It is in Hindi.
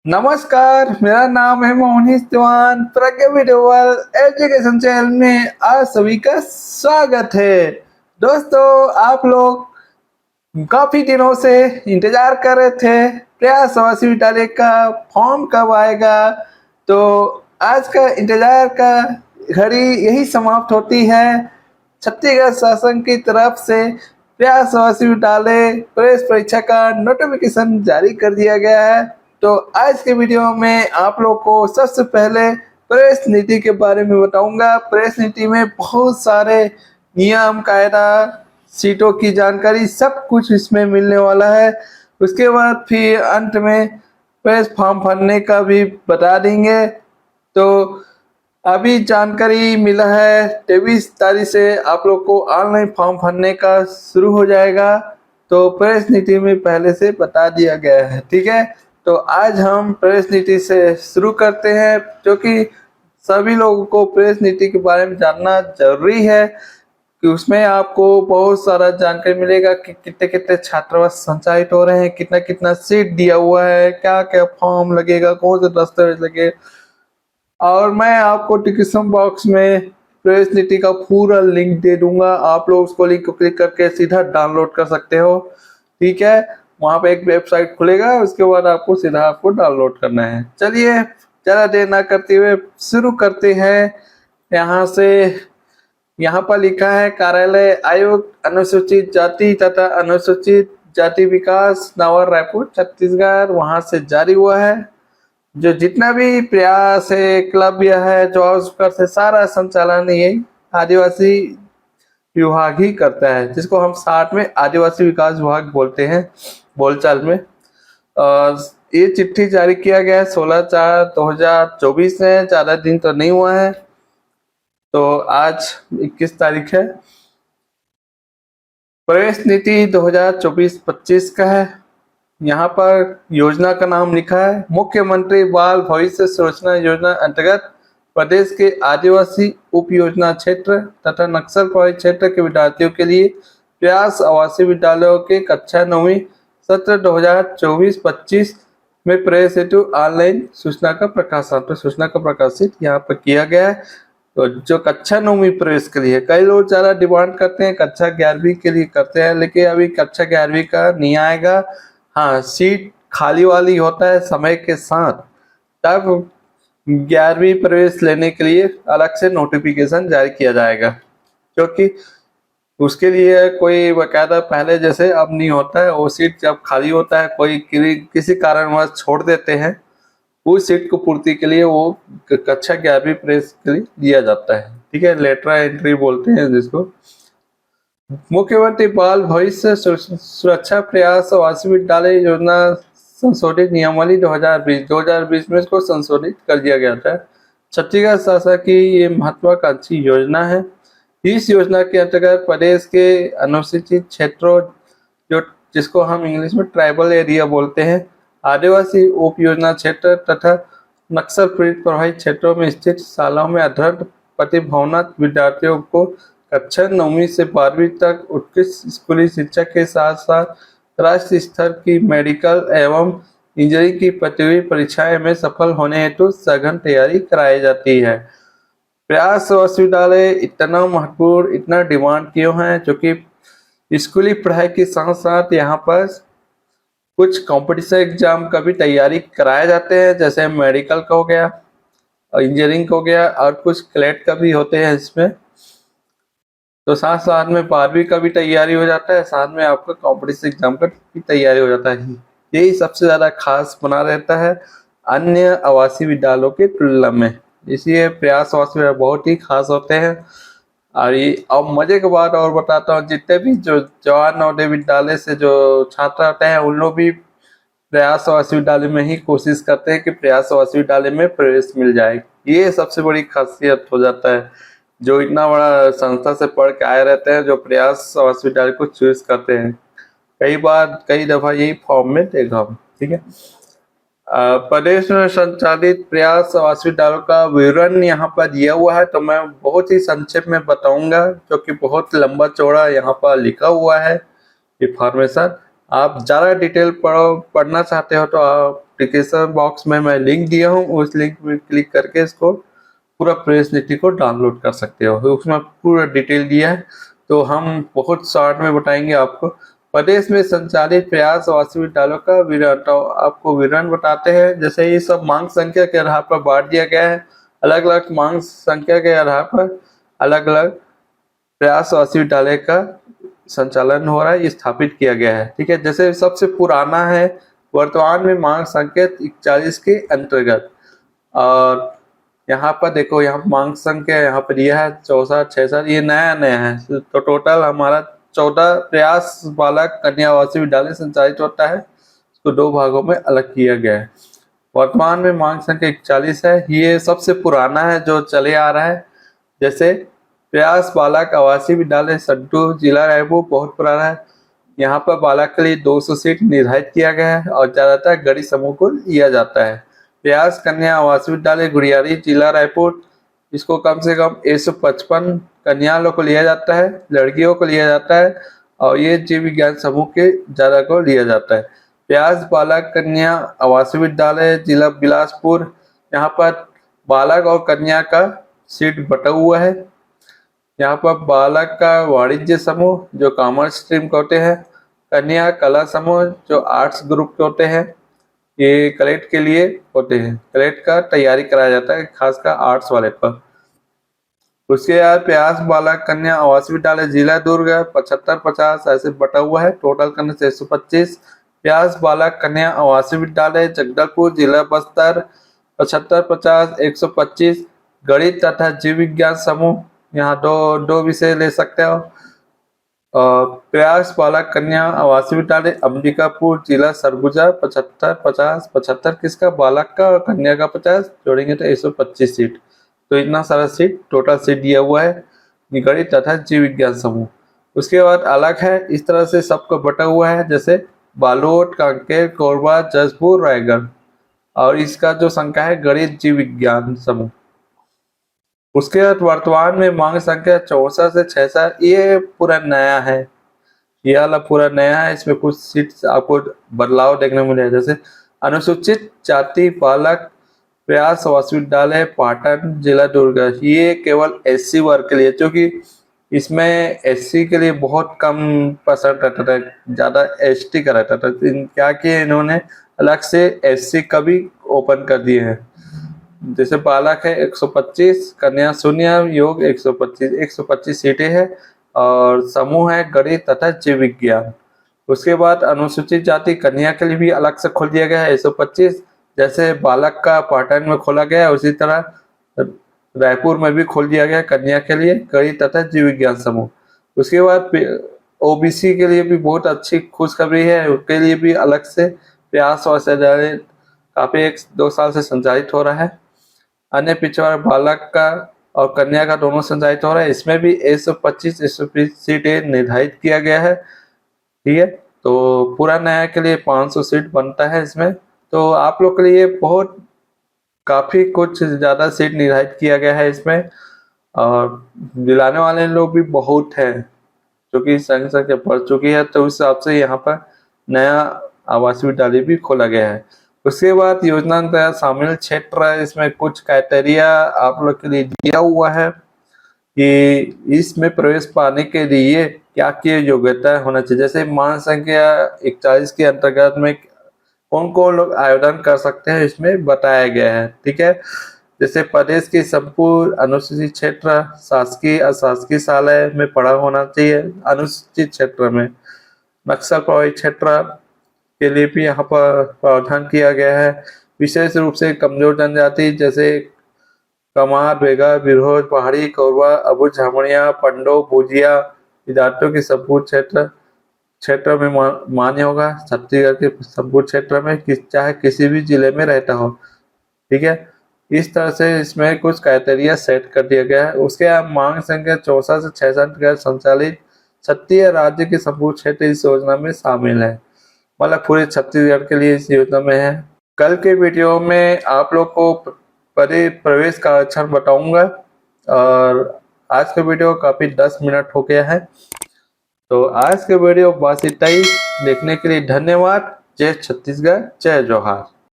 नमस्कार, मेरा नाम है मोहनीश चौहान। प्रज्ञा विडोवल एजुकेशन चैनल में आप सभी का स्वागत है। दोस्तों, आप लोग काफी दिनों से इंतजार कर रहे थे प्रयास आवासीय विद्यालय का फॉर्म कब आएगा। तो आज का इंतजार का घड़ी यही समाप्त होती है। छत्तीसगढ़ शासन की तरफ से प्रयास आवासीय विद्यालय प्रवेश परीक्षा का नोटिफिकेशन जारी कर दिया गया है। तो आज के वीडियो में आप लोग को सबसे पहले प्रवेश नीति के बारे में बताऊंगा। प्रवेश नीति में बहुत सारे नियम कायदा, सीटों की जानकारी, सब कुछ इसमें मिलने वाला है। उसके बाद फिर अंत में प्रवेश फॉर्म भरने का भी बता देंगे। तो अभी जानकारी मिला है 23 तारीख से आप लोग को ऑनलाइन फॉर्म भरने का शुरू हो जाएगा। तो प्रवेश नीति में पहले से बता दिया गया है, ठीक है। तो आज हम प्रवेश नीति से शुरू करते हैं, क्योंकि सभी लोगों को प्रवेश नीति के बारे में जानना जरूरी है कि उसमें आपको बहुत सारा जानकारी मिलेगा कि कितने कितने छात्रावास संचालित हो रहे हैं, कितना कितना सीट दिया हुआ है, क्या क्या फॉर्म लगेगा, कौन से दस्तावेज लगे। और मैं आपको डिस्क्रिप्शन बॉक्स में प्रवेश नीति का पूरा लिंक दे दूंगा। आप लोग उसको लिंक को क्लिक करके सीधा डाउनलोड कर सकते हो, ठीक है। वहां पे एक वेबसाइट खुलेगा, उसके बाद आपको सीधा आपको डाउनलोड करना है। चलिए, ज्यादा देर ना करते हुए शुरू करते हैं। यहाँ से यहाँ पर लिखा है कार्यालय आयोग अनुसूचित जाति तथा अनुसूचित जाति विकास, नावर, रायपुर, छत्तीसगढ़, वहां से जारी हुआ है। जो जितना भी प्रयास है, क्लब यह है, जो से सारा संचालन यही आदिवासी विभाग ही करता है, जिसको हम साथ में आदिवासी विकास विभाग बोलते हैं बोलचाल में। ये चिट्ठी जारी किया गया है 16/4/2024 में। ज्यादा दिन तो नहीं हुआ है। तो आज 21 तारीख है। प्रवेश नीति 2024-25 का है। यहाँ पर योजना का नाम लिखा है मुख्यमंत्री बाल भविष्य सूचना योजना अंतर्गत प्रदेश के आदिवासी उप योजना क्षेत्र तथा नक्सल प्रभावित क्षेत्र के विद्यार्थियों के लिए प्रयास आवासीय विद्यालयों के कक्षा 9वीं सत्र 2024-25 में प्रवेश हेतु ऑनलाइन सूचना का प्रकाशन, तो सूचना का प्रकाशित यहाँ पर किया गया है। तो जो कक्षा 9वीं प्रवेश के लिए, कई लोग ज्यादा डिमांड करते हैं कक्षा 11वीं के लिए करते हैं, लेकिन अभी कक्षा 11वीं का नहीं आएगा। हाँ, सीट खाली वाली होता है समय के साथ, तब 11वीं प्रवेश लेने के लिए अलग से नोटिफिकेशन जारी किया जाएगा, क्योंकि उसके लिए कोई बकायदा पहले जैसे अब नहीं होता है। वो सीट जब खाली होता है, कोई किसी कारणवश छोड़ देते हैं, उस सीट को पूर्ति के लिए वो कक्षा 11वीं प्रवेश के लिए दिया जाता है, ठीक है। लेटर एंट्री बोलते हैं जिसको। मुख्यमंत्री बाल भविष्य सुरक्षा प्रयास आवासीय विद्यालय योजना संशोधित नियमावली 2020 में इसको संशोधित कर दिया गया था। छत्तीसगढ़ शासन की ये महत्वाकांक्षी योजना है। इस योजना के अंतर्गत प्रदेश के अनुसूचित क्षेत्रों, जो जिसको हम इंग्लिश में ट्राइबल एरिया बोलते हैं, आदिवासी उप योजना क्षेत्र तथा नक्सल पीड़ित प्रभावित क्षेत्रों में स्थित शालाओं में अध्ययन प्रतिभावनात विद्यार्थियों को कक्षा 9वीं से 12वीं तक उत्कृष्ट स्कूली शिक्षा के साथ साथ राष्ट्रीय स्तर की मेडिकल एवं इंजीनियरिंग की प्रतियोगी परीक्षाएं में सफल होने हेतु सघन तैयारी कराई जाती है। प्रयास विश्वविद्यालय इतना महत्वपूर्ण, इतना डिमांड क्यों है? क्योंकि स्कूली पढ़ाई के साथ साथ यहाँ पर कुछ कॉम्पिटिशन एग्जाम का भी तैयारी कराए जाते हैं, जैसे मेडिकल का हो गया, इंजीनियरिंग का हो गया, और कुछ क्लेट का भी होते हैं इसमें। तो साथ साथ में 12वीं का भी तैयारी हो जाता है, साथ में आपका कॉम्पिटिशन एग्जाम का भी तैयारी हो जाता है। यही सबसे ज्यादा खास बना रहता है अन्य आवासीय विद्यालयों की तुलना में, इसलिए प्रयास आवासीय बहुत ही खास होते हैं। और ये अब मजे की बात और बताता हूँ, जितने भी जो जवाहर नवोदय विद्यालय से जो छात्र आते हैं, उन लोग भी प्रयास आवासीय विद्यालय में ही कोशिश करते हैं कि प्रयास आवासीय विद्यालय में प्रवेश मिल जाए। ये सबसे बड़ी खासियत हो जाता है। जो इतना बड़ा संस्था से पढ़ के आए रहते हैं, जो प्रयास आवासीय विद्यालय को चूज करते हैं, कई दफा यही फॉर्म में देखा हम, ठीक है। प्रदेश में संचालित प्रयास आवासीय विद्यालयों का विवरण यहाँ पर दिया हुआ है, तो मैं बहुत ही संक्षेप में बताऊंगा, क्योंकि बहुत लंबा चौड़ा यहाँ पर लिखा हुआ है इंफॉर्मेशन। आप ज़्यादा डिटेल पढ़ना चाहते हो तो एप्लीकेशन बॉक्स में मैं लिंक दिया हूँ, उस लिंक में क्लिक करके इसको पूरा प्रेस नीति को डाउनलोड कर सकते हो। तो उसमें पूरा डिटेल दिया है, तो हम बहुत शॉर्ट में बताएंगे आपको। प्रदेश में संचालित प्रयास आवासीय विद्यालयों का विवरण, तो आपको विवरण बताते हैं। जैसे ये सब मांग संख्या के आधार पर बांट दिया गया है, अलग अलग मांग संख्या के आधार पर अलग अलग प्रयास आवासीय विद्यालय का संचालन हो रहा है, स्थापित किया गया है। ठीक है, जैसे सबसे पुराना है वर्तमान में मांग संख्या 41 के अंतर्गत, और यहाँ पर देखो, यहाँ मांग संख्या यहाँ पर यह है 64 66, ये नया नया है। तो टोटल हमारा 14 प्रयास बालक कन्या आवासीय विद्यालय संचालित होता है, इसको 2 भागों में अलग किया गया है। वर्तमान में मांग संख्या 41 है, ये सबसे पुराना है जो चले आ रहा है। जैसे प्रयास बालक आवासीय विद्यालय सड्डू, जिला रायपुर, बहुत पुराना है। यहाँ पर बालक के लिए 200 सीट निर्धारित किया गया है और ज्यादातर गरीब समूह को लिया जाता है। प्रयास कन्या आवासीय विद्यालय गुड़ियारी, जिला रायपुर, इसको कम से कम 155 कन्या लोग को लिया जाता है, लड़कियों को लिया जाता है, और ये जीव विज्ञान समूह के ज्यादा को लिया जाता है। प्रयास बालक कन्या आवासीय विद्यालय जिला बिलासपुर, यहाँ पर बालक और कन्या का सीट बटा हुआ है। यहाँ पर बालक का वाणिज्य समूह जो कॉमर्स स्ट्रीम के होते हैं, कन्या कला समूह जो आर्ट्स ग्रुप के होते हैं, ये कलेक्ट के लिए होते हैं, कलेक्ट का तैयारी कराया जाता है खासकर आर्ट्स वाले पर। उसके बाद प्रयास बालक कन्या आवासीय विद्यालय जिला दुर्ग 75-50 ऐसे बटा हुआ है, टोटल करने से 125। प्रयास बालक कन्या आवासीय विद्यालय जगदलपुर, जिला बस्तर 75-50 125। गणित तथा जीव विज्ञान समूह, यहाँ दो विषय ले सकते हो। प्रयास बालक कन्या आवासीय विद्यालय अंबिकापुर, जिला सरगुजा 75-50 75 किसका, बालक का, और कन्या का 50, जोड़ेंगे तो 125 सीट। तो इतना सारा सीट टोटल सीट दिया हुआ है गणित तथा जीव विज्ञान समूह। उसके बाद अलग है, इस तरह से सबको बटा हुआ है, जैसे बालोट, कांकेर, कोरबा, जसपुर, रायगढ़, और इसका जो संख्या है गणित जीव विज्ञान समूह। उसके बाद वर्तमान में मांग संख्या 64 से 66, ये पूरा नया है, ये वाला पूरा नया है। इसमें कुछ सीट्स आपको बदलाव देखने को मिलेगा। जैसे अनुसूचित जाति बालक प्रयास आवासीय विद्यालय पाटन, जिला दुर्ग, ये केवल एससी वर्ग के लिए, क्योंकि इसमें एससी के लिए बहुत कम परसेंट रहता था, ज्यादा एसटी का रहता था। क्या किया इन्होंने, अलग से एससी का भी ओपन कर दिए हैं। जैसे बालक है 125, कन्या शून्य, योग 125 सीटें हैं, और समूह है गणित तथा जीव विज्ञान। उसके बाद अनुसूचित जाति कन्या के लिए भी अलग से खोल दिया गया है 125, जैसे बालक का पाटन में खोला गया है, उसी तरह रायपुर में भी खोल दिया गया कन्या के लिए गणित तथा जीव विज्ञान समूह। उसके बाद ओबीसी के लिए भी बहुत अच्छी खुशखबरी है, उसके लिए भी अलग से प्रयास और काफी 1-2 साल से संचालित हो रहा है। अन्य पिछड़ा बालक का और कन्या का दोनों संचालित हो रहा है, इसमें भी 125 सीटें निर्धारित किया गया है। ठीक है, तो पूरा नया के लिए 500 सीट बनता है इसमें। तो आप लोग के लिए बहुत काफी कुछ ज्यादा सीट निर्धारित किया गया है इसमें, और दिलाने वाले लोग भी बहुत हैं, जो कि संख्या बढ़ चुकी है, तो उस हिसाब से यहाँ पर नया आवासीय विद्यालय भी खोला गया है। उसके बाद योजना तहत शामिल क्षेत्र, इसमें कुछ क्राइटेरिया आप लोग के लिए दिया हुआ है कि इसमें प्रवेश पाने के लिए क्या क्या योग्यता होना चाहिए। जैसे मांग संख्या 41 के अंतर्गत में कौन कौन लोग आवेदन कर सकते हैं, इसमें बताया गया है। ठीक है, जैसे प्रदेश के संपूर्ण अनुसूचित क्षेत्र शासकीय अशासकीय शालाएं में पढ़ा होना चाहिए, अनुसूचित क्षेत्र में। नक्सल प्रभावित क्षेत्र के लिए भी यहाँ पर प्रावधान किया गया है। विशेष रूप से कमजोर जनजाति जैसे कमार, बेगा, बिरहोज, पहाड़ी, कोरबा, अबू झामड़िया, पंडो, भुजिया विद्यार्थियों के संपूर्ण क्षेत्र में मान्य होगा। छत्तीसगढ़ के संपूर्ण क्षेत्र में चाहे किसी भी जिले में रहता हो। ठीक है, इस तरह से इसमें कुछ क्राइटेरिया सेट कर दिया गया है। उसके बाद मांग संख्या 64 से 66 गैर संचालित छत्तीस राज्य के संपूर्ण क्षेत्र इस योजना में शामिल है, मतलब पूरे छत्तीसगढ़ के लिए इस योजना में है। कल के वीडियो में आप लोग को प्रवेश का आरक्षण बताऊंगा, और आज का वीडियो काफी 10 मिनट हो गया है, तो आज के वीडियो बस इतना ही। देखने के लिए धन्यवाद। जय छत्तीसगढ़, जय जोहार।